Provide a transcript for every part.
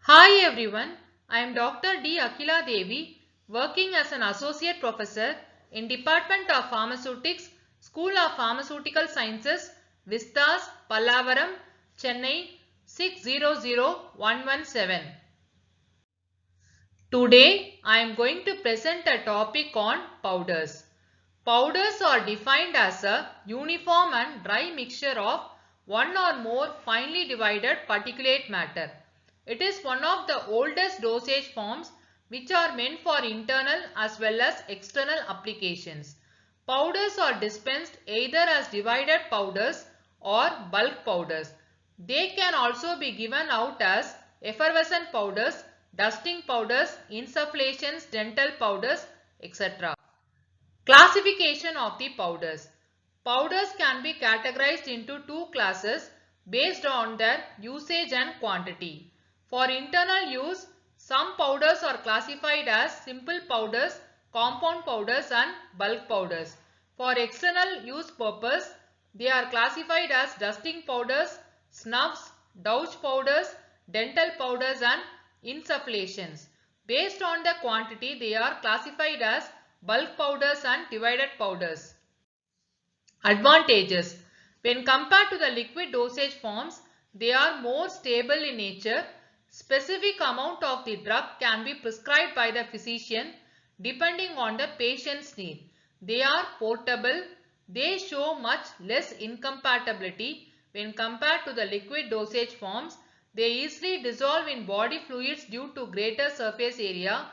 Hi everyone, I am Dr. D. Akila Devi, working as an Associate Professor in Department of Pharmaceutics, School of Pharmaceutical Sciences, Vistas, Pallavaram, Chennai 600117. Today I am going to present a topic on powders. Powders are defined as a uniform and dry mixture of one or more finely divided particulate matter. It is one of the oldest dosage forms which are meant for internal as well as external applications. Powders are dispensed either as divided powders or bulk powders. They can also be given out as effervescent powders, dusting powders, insufflations, dental powders, etc. Classification of the powders. Powders can be categorized into two classes based on their usage and quantity. For internal use, some powders are classified as simple powders, compound powders and bulk powders. For external use purpose, they are classified as dusting powders, snuffs, douche powders, dental powders and insufflations. Based on the quantity, they are classified as bulk powders and divided powders. Advantages. When compared to the liquid dosage forms, they are more stable in nature. Specific amount of the drug can be prescribed by the physician depending on the patient's need. They are portable. They show much less incompatibility when compared to the liquid dosage forms. They easily dissolve in body fluids due to greater surface area.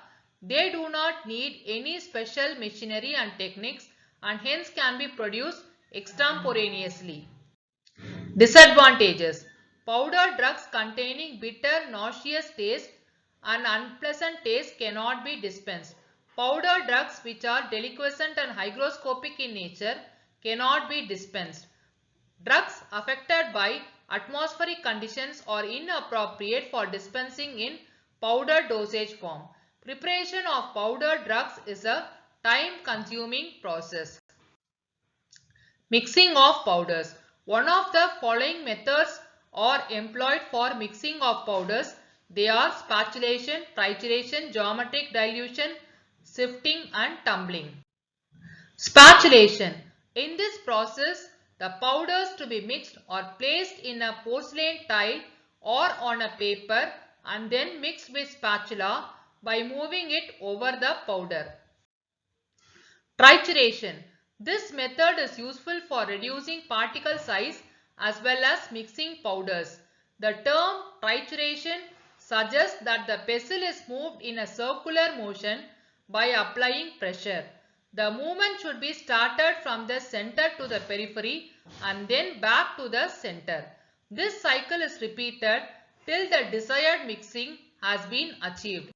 They do not need any special machinery and techniques and hence can be produced extemporaneously. Disadvantages. Powder drugs containing bitter, nauseous taste and unpleasant taste cannot be dispensed. Powder drugs which are deliquescent and hygroscopic in nature cannot be dispensed. Drugs affected by atmospheric conditions are inappropriate for dispensing in powder dosage form. Preparation of powder drugs is a time-consuming process. Mixing of powders. One of the following methods are employed for mixing of powders. They are spatulation, trituration, geometric dilution, sifting and tumbling. Spatulation. In this process, the powders to be mixed are placed in a porcelain tile or on a paper and then mixed with spatula by moving it over the powder. Trituration. This method is useful for reducing particle size as well as mixing powders. The term trituration suggests that the pestle is moved in a circular motion by applying pressure. The movement should be started from the center to the periphery and then back to the center. This cycle is repeated till the desired mixing has been achieved.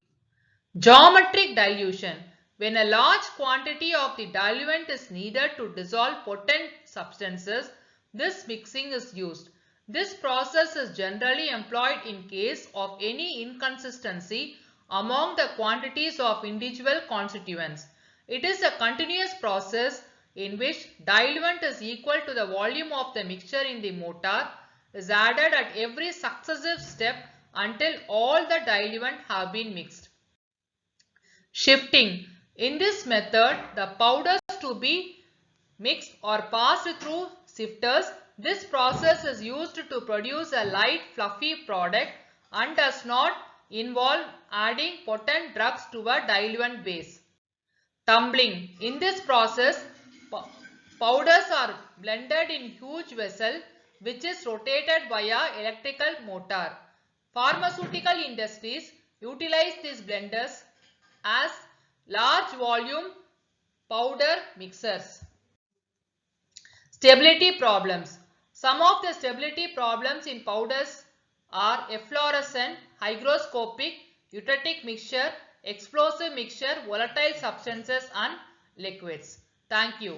Geometric dilution. When a large quantity of the diluent is needed to dissolve potent substances, this mixing is used. This process is generally employed in case of any inconsistency among the quantities of individual constituents. It is a continuous process in which diluent is equal to the volume of the mixture in the mortar is added at every successive step until all the diluent have been mixed. Shifting. In this method, the powders to be mixed or passed through sifters. This process is used to produce a light fluffy product and does not involve adding potent drugs to a diluent base. Tumbling. In this process, powders are blended in huge vessel which is rotated via electrical motor. Pharmaceutical industries utilize these blenders as large volume powder mixers. Stability problems. Some of the stability problems in powders are efflorescent, hygroscopic, eutectic mixture, explosive mixture, volatile substances and liquids. Thank you.